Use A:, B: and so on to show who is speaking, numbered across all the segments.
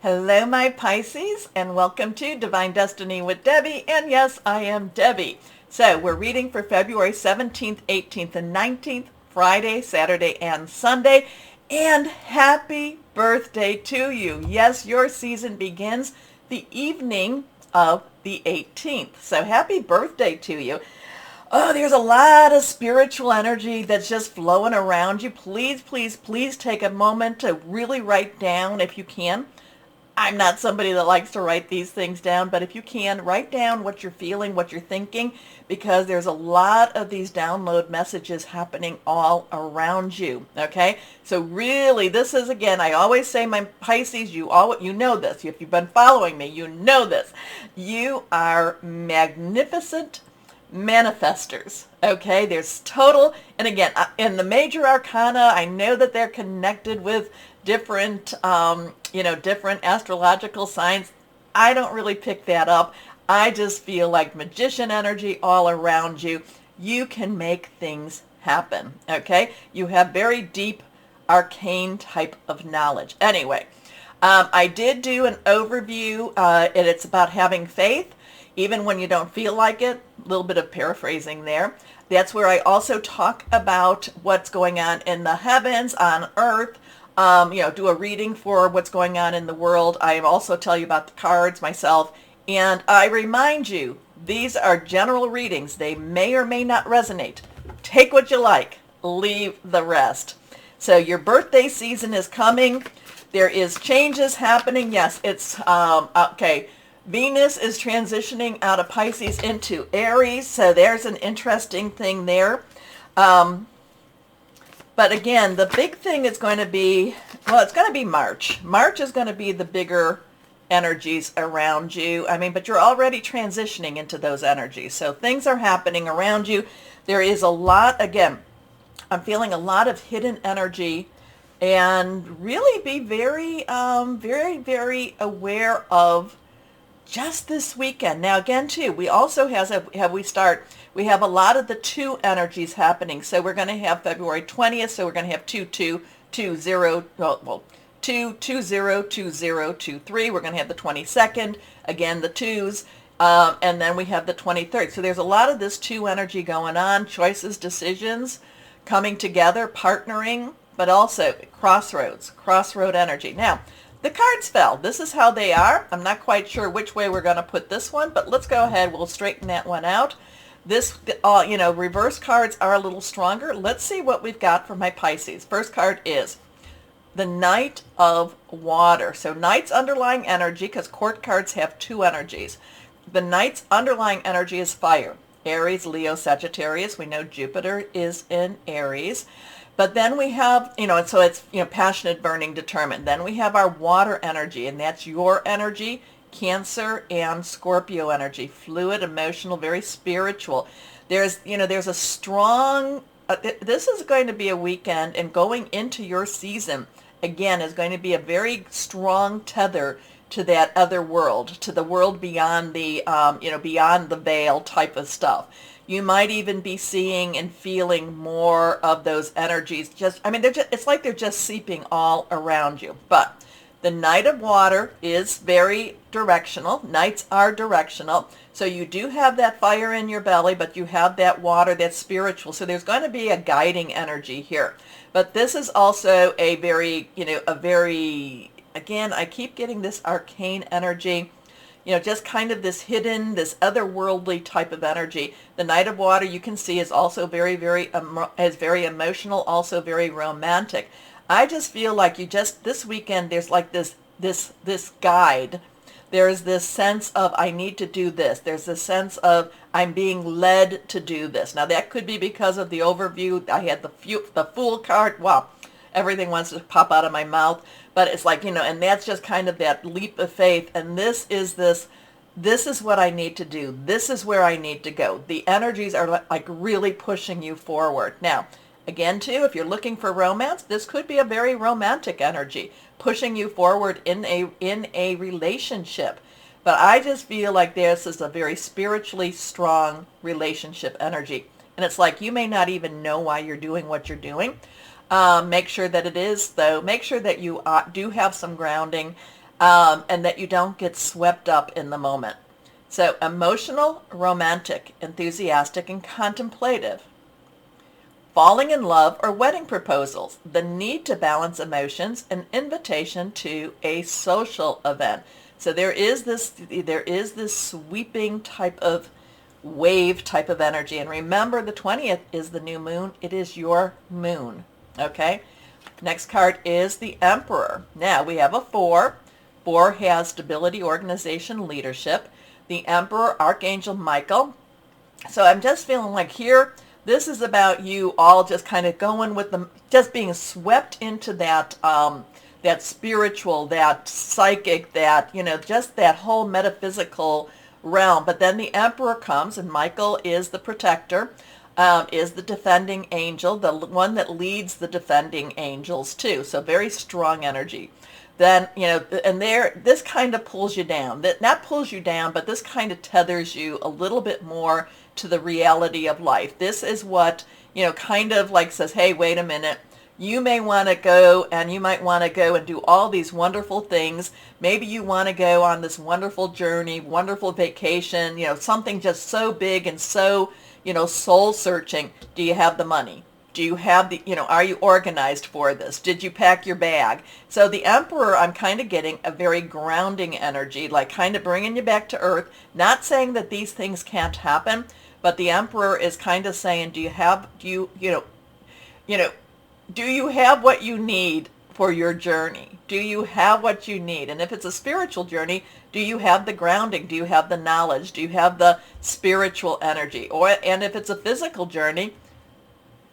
A: Hello, my Pisces, and welcome to Divine Destiny with Debbie. And yes, I am Debbie. So we're reading for February 17th, 18th, and 19th, Friday, Saturday, and Sunday. And happy birthday to you. Yes, your season begins the evening of the 18th. So happy birthday to you. Oh, there's a lot of spiritual energy that's just flowing around you. Please, please, please take a moment to really write down if you can. I'm not somebody that likes to write these things down, but if you can, write down what you're feeling, what you're thinking, because there's a lot of these download messages happening all around you, okay? So really, this is, again, I always say, my Pisces, you know this. If you've been following me, you know this. You are magnificent manifestors, okay? There's total, and again, in the major arcana, I know that they're connected with different, different astrological signs. I don't really pick that up. I just feel like magician energy all around you. You can make things happen, okay? You have very deep arcane type of knowledge. Anyway, I did do an overview, and it's about having faith, even when you don't feel like it. A little bit of paraphrasing there. That's where I also talk about what's going on in the heavens, on earth, do a reading for what's going on in the world. I also tell you about the cards myself. And I remind you, these are general readings. They may or may not resonate. Take what you like. Leave the rest. So your birthday season is coming. There is changes happening. Yes, it's, okay. Venus is transitioning out of Pisces into Aries. So there's an interesting thing there. But again, the big thing is going to be, well, it's going to be March. March is going to be the bigger energies around you. I mean, but you're already transitioning into those energies. So things are happening around you. There is a lot, again, I'm feeling a lot of hidden energy, and really be very, very aware of just this weekend. Now again too, we also we have a lot of the two energies happening. So we're going to have February 20th, so we're going to have 2-2-2-0, well 2-2-0-2-0-2-3. We're going to have the 22nd, again the twos, and then we have the 23rd. So there's a lot of this two energy going on, choices, decisions, coming together, partnering, but also crossroad energy. Now, the cards fell. This is how they are. I'm not quite sure which way we're going to put this one, but let's go ahead. We'll straighten that one out. This, reverse cards are a little stronger. Let's see what we've got for my Pisces. First card is the Knight of Water. So Knight's underlying energy, because court cards have two energies. The Knight's underlying energy is fire. Aries, Leo, Sagittarius. We know Jupiter is in Aries. But then we have, so it's, passionate, burning, determined. Then we have our water energy, and that's your energy, Cancer and Scorpio energy, fluid, emotional, very spiritual. There's a strong, this is going to be a weekend, and going into your season, again, is going to be a very strong tether to that other world, to the world beyond the, beyond the veil type of stuff. You might even be seeing and feeling more of those energies. It's like they're just seeping all around you. But the Knight of Water is very directional. Knights are directional. So you do have that fire in your belly, but you have that water that's spiritual. So there's going to be a guiding energy here. But this is also a very, again, I keep getting this arcane energy. Just kind of this hidden, this otherworldly type of energy. The Knight of Water, you can see, is also very, very emotional, also very romantic. I just feel like this weekend, there's like this guide. There's this sense of, I need to do this. There's this sense of, I'm being led to do this. Now that could be because of the overview. I had the Fool card. Wow. Everything wants to pop out of my mouth. But it's like, and that's just kind of that leap of faith. And this is what I need to do. This is where I need to go. The energies are like really pushing you forward. Now, again, too, if you're looking for romance, this could be a very romantic energy, pushing you forward in a relationship. But I just feel like this is a very spiritually strong relationship energy. And it's like you may not even know why you're doing what you're doing. Make sure that it is, though. Make sure that you do have some grounding. and that you don't get swept up in the moment. So emotional, romantic, enthusiastic, and contemplative. Falling in love or wedding proposals, the need to balance emotions, an invitation to a social event. So there is this sweeping type of wave type of energy. And remember, the 20th is the new moon. It is your moon. Okay? Next card is the Emperor. Now we have a 4. 4 has stability, organization, leadership. The Emperor, Archangel Michael. So I'm just feeling like here, this is about you all just kind of going with them, just being swept into that that spiritual, that psychic, that, just that whole metaphysical realm. But then the Emperor comes, and Michael is the protector, is the defending angel, the one that leads the defending angels too. So very strong energy. Then, and this kind of pulls you down. That not pulls you down, but this kind of tethers you a little bit more to the reality of life. This is what, kind of like says, hey, wait a minute. You may want to go, and you might want to go and do all these wonderful things. Maybe you want to go on this wonderful journey, wonderful vacation, something just so big and so, soul searching. Do you have the money? Do you have the, are you organized for this? Did you pack your bag? So the Emperor, I'm kind of getting a very grounding energy, like kind of bringing you back to earth. Not saying that these things can't happen, but the Emperor is kind of saying, do you have what you need for your journey? Do you have what you need? And if it's a spiritual journey, do you have the grounding? Do you have the knowledge? Do you have the spiritual energy? And if it's a physical journey,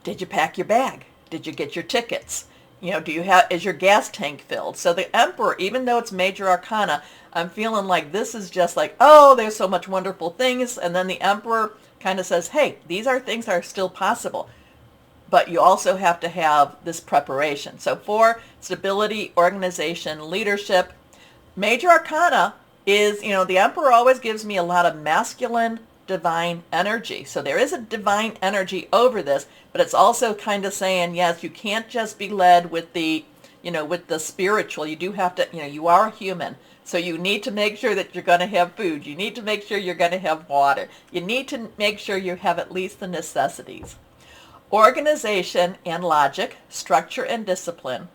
A: did you pack your bag? Did you get your tickets? Is your gas tank filled? So the Emperor, even though it's major arcana, I'm feeling like this is just like, oh, there's so much wonderful things. And then the Emperor kind of says, hey, these are things that are still possible. But you also have to have this preparation. So 4, stability, organization, leadership. Major arcana is, the Emperor always gives me a lot of masculine divine energy. So there is a divine energy over this, but it's also kind of saying, yes, you can't just be led with the, with the spiritual. You do have to, you are a human. So you need to make sure that you're going to have food. You need to make sure you're going to have water. You need to make sure you have at least the necessities. Organization and logic, structure and discipline,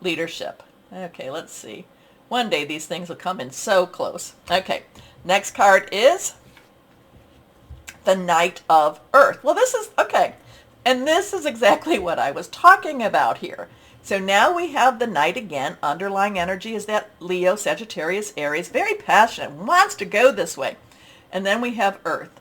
A: leadership. Okay, let's see. One day these things will come in so close. Okay, next card is the Knight of Earth. Well, this is, okay, and this is exactly what I was talking about here. So now we have the Knight again. Underlying energy is that Leo, Sagittarius, Aries, very passionate, wants to go this way. And then we have Earth.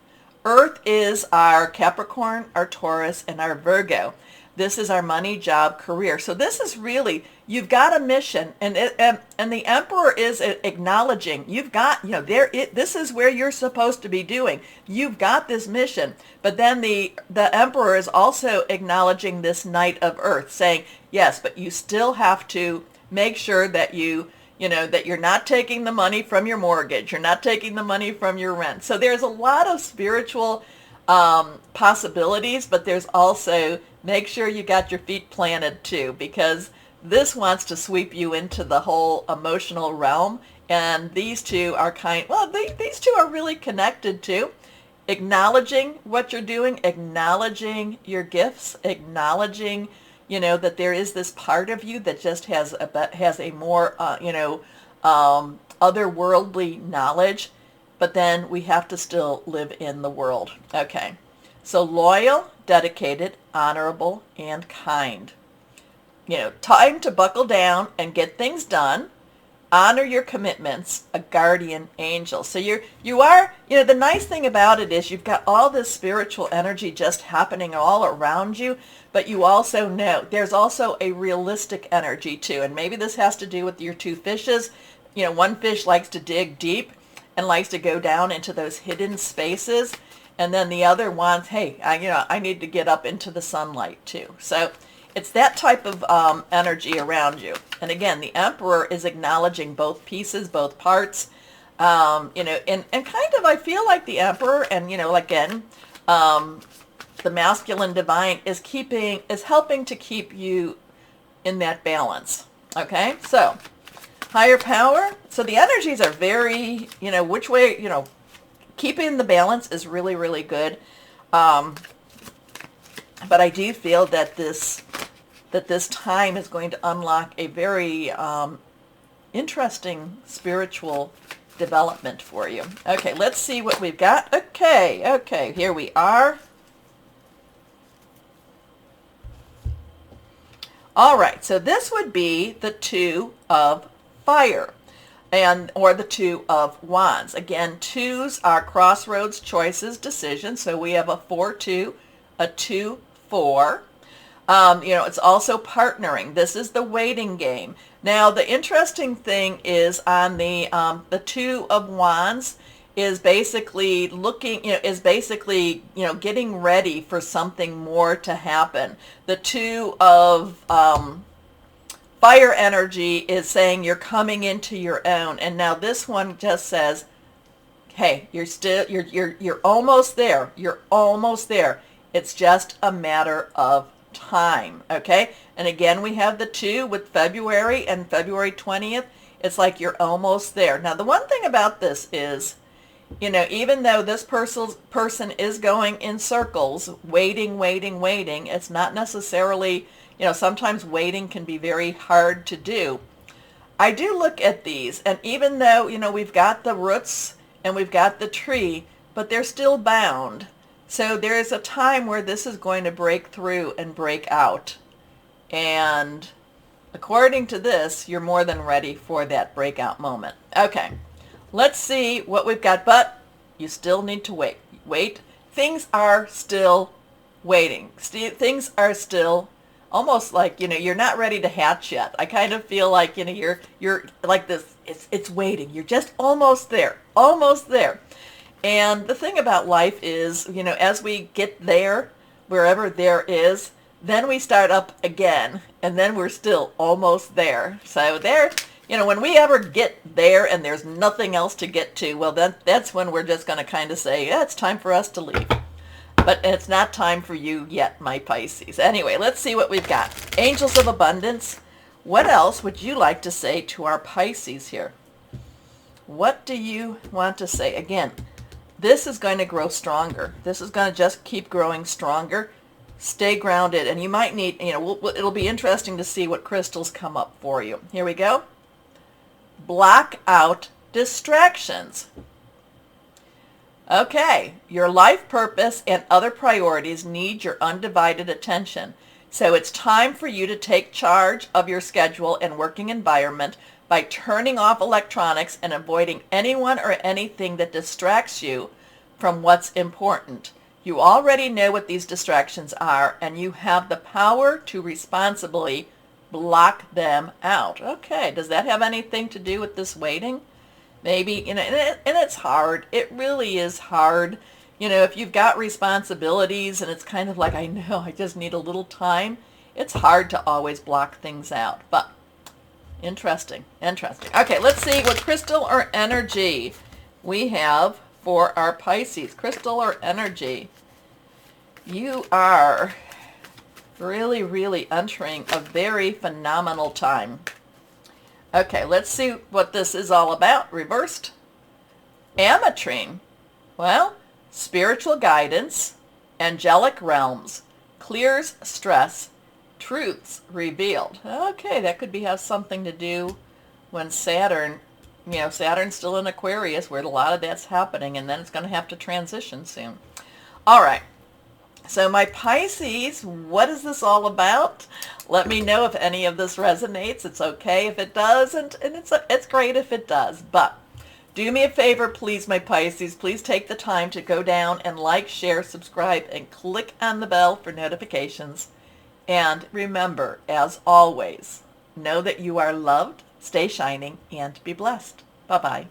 A: Earth is our Capricorn, our Taurus, and our Virgo. This is our money, job, career. So this is really, you've got a mission, and the Emperor is acknowledging you've got, this is where you're supposed to be doing. You've got this mission. But then the Emperor is also acknowledging this Knight of Earth, saying, yes, but you still have to make sure that that you're not taking the money from your mortgage. You're not taking the money from your rent. So there's a lot of spiritual possibilities, but there's also make sure you got your feet planted too, because this wants to sweep you into the whole emotional realm. And these two are these two are really connected too. Acknowledging what you're doing, acknowledging your gifts, acknowledging that there is this part of you that just has a more, otherworldly knowledge, but then we have to still live in the world. Okay, so loyal, dedicated, honorable, and kind. Time to buckle down and get things done. Honor your commitments, a guardian angel. So you are, the nice thing about it is you've got all this spiritual energy just happening all around you, but you also know there's also a realistic energy too. And maybe this has to do with your 2 fishes. One fish likes to dig deep and likes to go down into those hidden spaces. And then the other wants, hey, I need to get up into the sunlight too. So it's that type of energy around you. And again, the Emperor is acknowledging both pieces, both parts. And kind of, I feel like the Emperor and, again, the masculine divine is helping to keep you in that balance. Okay, so Higher power. So the energies are very, which way, keeping the balance is really, really good. But I do feel that this time is going to unlock a very interesting spiritual development for you. Okay, let's see what we've got. Okay, here we are. All right, so this would be the Two of Fire, or the Two of Wands. Again, twos are crossroads, choices, decisions. So we have a 4-2, a 2-4. It's also partnering. This is the waiting game. Now, the interesting thing is on the Two of Wands is basically getting ready for something more to happen. The Two of Fire energy is saying you're coming into your own. And now this one just says, hey, you're almost there. You're almost there. It's just a matter of time. Okay. And again, we have the 2 with February and February 20th. It's like you're almost there. Now, the one thing about this is, even though this person is going in circles, waiting, it's not necessarily, sometimes waiting can be very hard to do. I do look at these, and even though, we've got the roots and we've got the tree, but they're still bound. So there is a time where this is going to break through and break out. And according to this, you're more than ready for that breakout moment. Okay. Let's see what we've got, but you still need to wait. Wait. Things are still waiting. Things are still almost like, you're not ready to hatch yet. I kind of feel like, you're like this, it's waiting. You're just almost there, almost there. And the thing about life is, as we get there, wherever there is, then we start up again, and then we're still almost there. So there, when we ever get there and there's nothing else to get to, well, that's when we're just going to kind of say, yeah, it's time for us to leave. But it's not time for you yet, my Pisces. Anyway, let's see what we've got. Angels of Abundance. What else would you like to say to our Pisces here? What do you want to say? Again, this is going to grow stronger. This is going to just keep growing stronger. Stay grounded. And you might need, it'll be interesting to see what crystals come up for you. Here we go. Block out distractions. Okay, your life purpose and other priorities need your undivided attention. So it's time for you to take charge of your schedule and working environment by turning off electronics and avoiding anyone or anything that distracts you from what's important. You already know what these distractions are, and you have the power to responsibly block them out. Okay, does that have anything to do with this waiting? Maybe, and it's hard. It really is hard. If you've got responsibilities and it's kind of like, I know, I just need a little time, it's hard to always block things out. But interesting. Okay, let's see what crystal or energy we have for our Pisces. Crystal or energy. You are really, really entering a very phenomenal time. Okay, let's see what this is all about. Reversed. Ametrine. Well, spiritual guidance, angelic realms, clears stress, truths revealed. Okay, that could have something to do when Saturn, Saturn's still in Aquarius, where a lot of that's happening, and then it's going to have to transition soon. All right. So my Pisces, what is this all about? Let me know if any of this resonates. It's okay if it does, and it's great if it does. But do me a favor, please, my Pisces. Please take the time to go down and like, share, subscribe, and click on the bell for notifications. And remember, as always, know that you are loved, stay shining, and be blessed. Bye-bye.